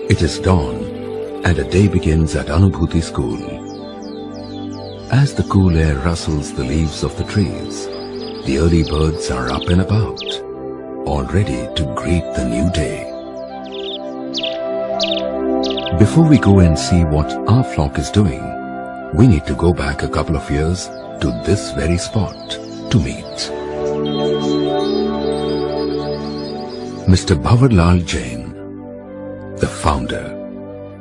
It is dawn, and a day begins at Anubhuti school. As the cool air rustles the leaves of the trees, the early birds are up and about, all ready to greet the new day. Before we go and see what our flock is doing, we need to go back a couple of years to this very spot to meet Mr. Bhavarlal Jain, the founder.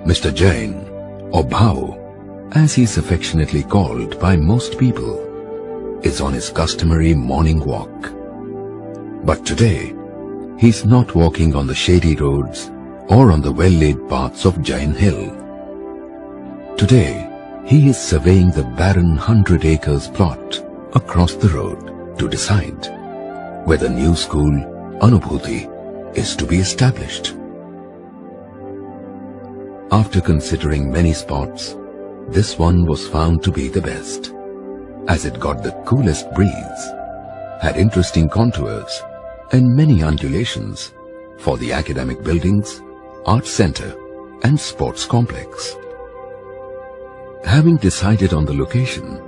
Mr. Jain, or Bhau, as he is affectionately called by most people, is on his customary morning walk. But today, he's not walking on the shady roads or on the well-laid paths of Jain Hill. Today, he is surveying the barren 100 acres plot across the road to decide where the new school, Anubhuti, is to be established. After considering many spots, this one was found to be the best, as it got the coolest breeze, had interesting contours and many undulations for the academic buildings, art center and sports complex. Having decided on the location,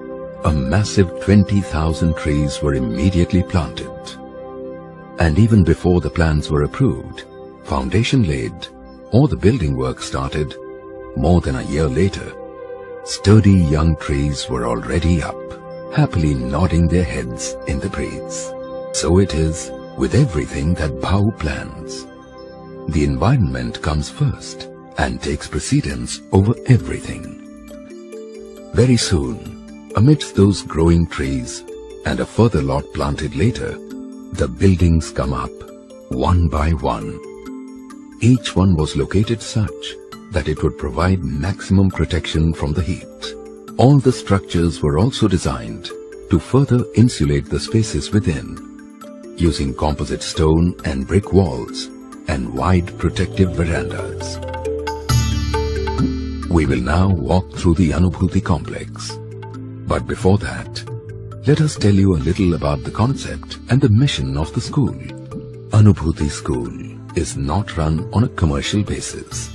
a massive 20,000 trees were immediately planted. And even before the plans were approved, foundation laid, or the building work started, more than a year later, sturdy young trees were already up, happily nodding their heads in the breeze. So it is with everything that Bhau plans. The environment comes first and takes precedence over everything. Very soon, amidst those growing trees and a further lot planted later, the buildings come up, one by one. Each one was located such that it would provide maximum protection from the heat. All the structures were also designed to further insulate the spaces within, using composite stone and brick walls and wide protective verandas. We will now walk through the Anubhuti complex. But before that, let us tell you a little about the concept and the mission of the school. Anubhuti School is not run on a commercial basis.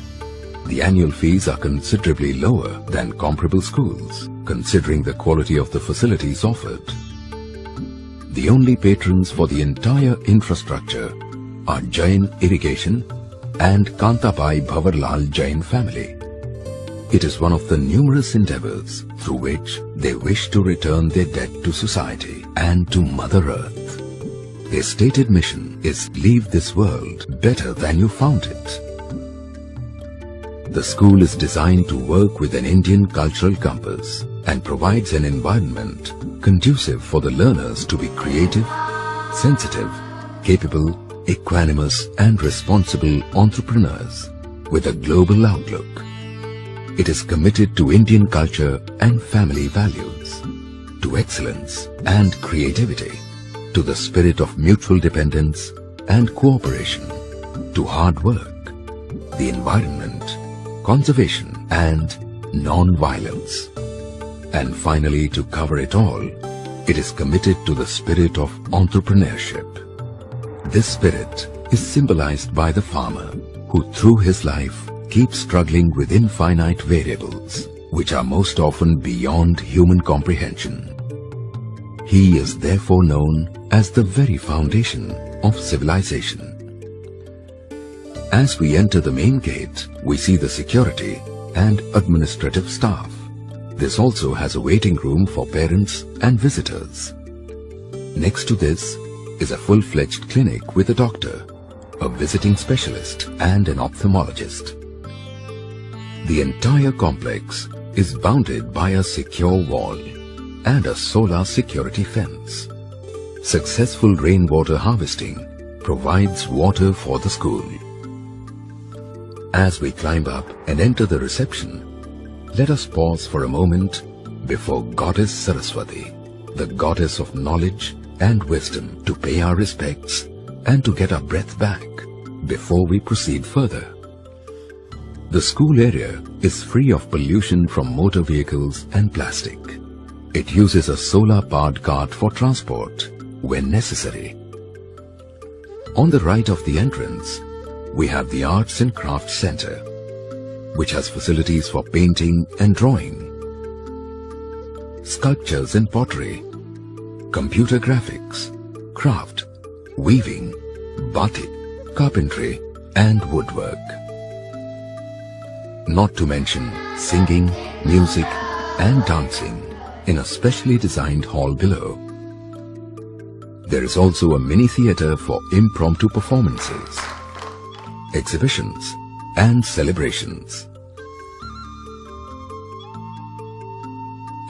The annual fees are considerably lower than comparable schools, considering the quality of the facilities offered. The only patrons for the entire infrastructure are Jain Irrigation and Kantabai Bhavarlal Jain family. It is one of the numerous endeavors through which they wish to return their debt to society and to Mother Earth. Their stated mission is leave this world better than you found it. The school is designed to work with an Indian cultural compass and provides an environment conducive for the learners to be creative, sensitive, capable, equanimous and responsible entrepreneurs with a global outlook. It is committed to Indian culture and family values, to excellence and creativity, to the spirit of mutual dependence and cooperation, to hard work, the environment, conservation and non-violence. And finally, to cover it all, it is committed to the spirit of entrepreneurship. This spirit is symbolized by the farmer who through his life keeps struggling with infinite variables, which are most often beyond human comprehension. He is therefore known as the very foundation of civilization. As we enter the main gate, we see the security and administrative staff. This also has a waiting room for parents and visitors. Next to this is a full-fledged clinic with a doctor, a visiting specialist and an ophthalmologist. The entire complex is bounded by a secure wall and a solar security fence. Successful rainwater harvesting provides water for the school. As we climb up and enter the reception, let us pause for a moment before Goddess Saraswati, the goddess of knowledge and wisdom, to pay our respects and to get our breath back before we proceed further. The school area is free of pollution from motor vehicles and plastic. It uses a solar-powered cart for transport when necessary. On the right of the entrance, we have the Arts and Crafts Center, which has facilities for painting and drawing, sculptures and pottery, computer graphics, craft, weaving, batik, carpentry and woodwork. Not to mention singing, music and dancing in a specially designed hall below. There is also a mini theatre for impromptu performances, exhibitions and celebrations.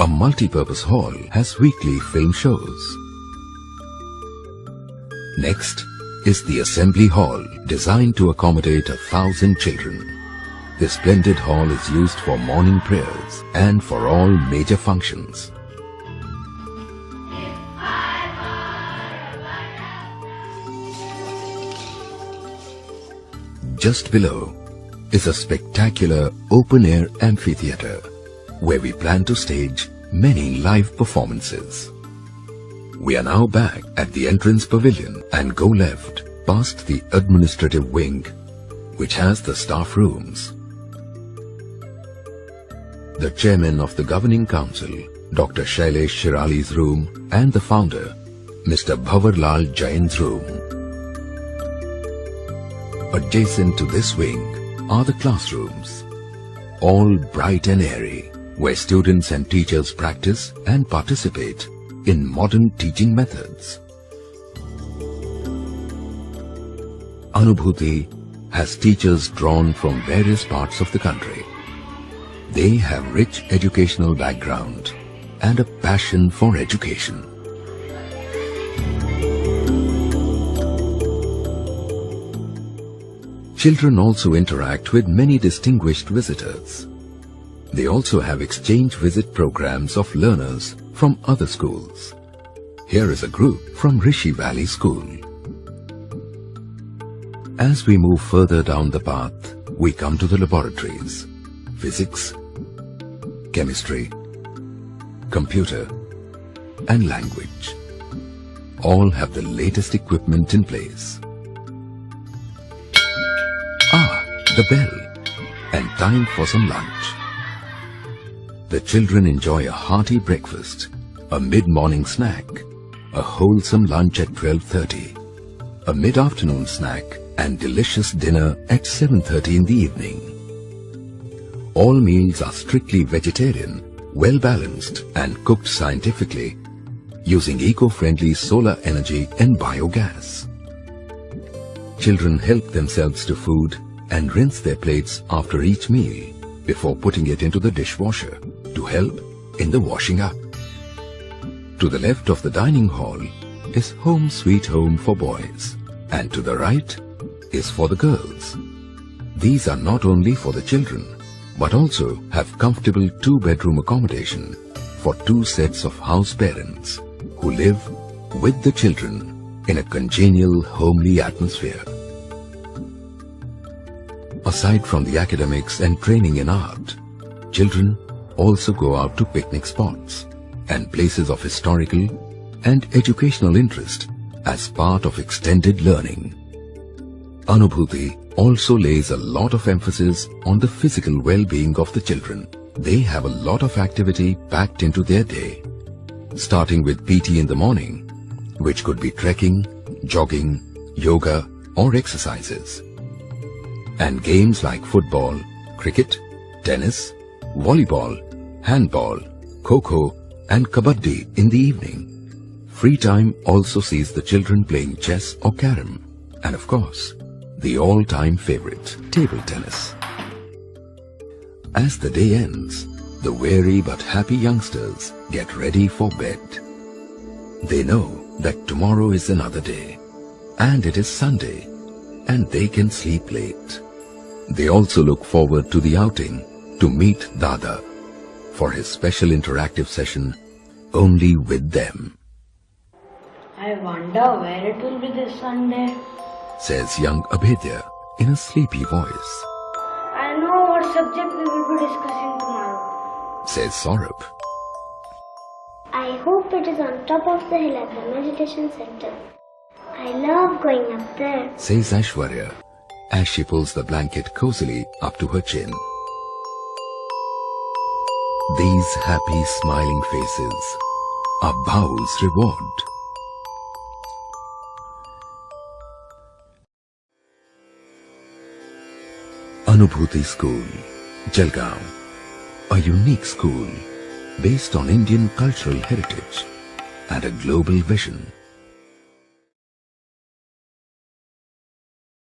A multi-purpose hall has weekly film shows. Next is the assembly hall, designed to accommodate 1,000 children. This splendid hall is used for morning prayers and for all major functions. Just below is a spectacular open-air amphitheatre where we plan to stage many live performances. We are now back at the entrance pavilion and go left past the administrative wing, which has the staff rooms. The chairman of the governing council, Dr. Shailesh Shirali's room, and the founder, Mr. Bhavarlal Jain's room. Adjacent to this wing are the classrooms, all bright and airy, where students and teachers practice and participate in modern teaching methods. Anubhuti has teachers drawn from various parts of the country. They have rich educational background and a passion for education. Children also interact with many distinguished visitors. They also have exchange visit programs of learners from other schools. Here is a group from Rishi Valley School. As we move further down the path, we come to the laboratories: physics, chemistry, computer, and language. All have the latest equipment in place. The bell, and time for some lunch. The children enjoy a hearty breakfast, a mid-morning snack, a wholesome lunch at 12:30, a mid-afternoon snack and delicious dinner at 7:30 in the evening. All meals are strictly vegetarian, well-balanced and cooked scientifically, using eco-friendly solar energy and biogas. Children help themselves to food and rinse their plates after each meal before putting it into the dishwasher to help in the washing up. To the left of the dining hall is Home Sweet Home for boys, and to the right is for the girls. These are not only for the children, but also have comfortable two-bedroom accommodation for two sets of house parents who live with the children in a congenial, homely atmosphere. Aside from the academics and training in art, children also go out to picnic spots and places of historical and educational interest as part of extended learning. Anubhuti also lays a lot of emphasis on the physical well-being of the children. They have a lot of activity packed into their day, starting with PT in the morning, which could be trekking, jogging, yoga or exercises, and games like football, cricket, tennis, volleyball, handball, kho-kho and kabaddi in the evening. Free time also sees the children playing chess or carom, and of course, the all-time favorite, table tennis. As the day ends, the weary but happy youngsters get ready for bed. They know that tomorrow is another day, and it is Sunday, and they can sleep late. They also look forward to the outing to meet Dada for his special interactive session only with them. I wonder where it will be this Sunday, says young Abhedya in a sleepy voice. I know what subject we will be discussing tomorrow, says Saurabh. I hope it is on top of the hill at the meditation center. I love going up there, says Aishwarya as she pulls the blanket cozily up to her chin. These happy smiling faces are Bhau's reward. Anubhuti School, Jalgaon, a unique school based on Indian cultural heritage and a global vision.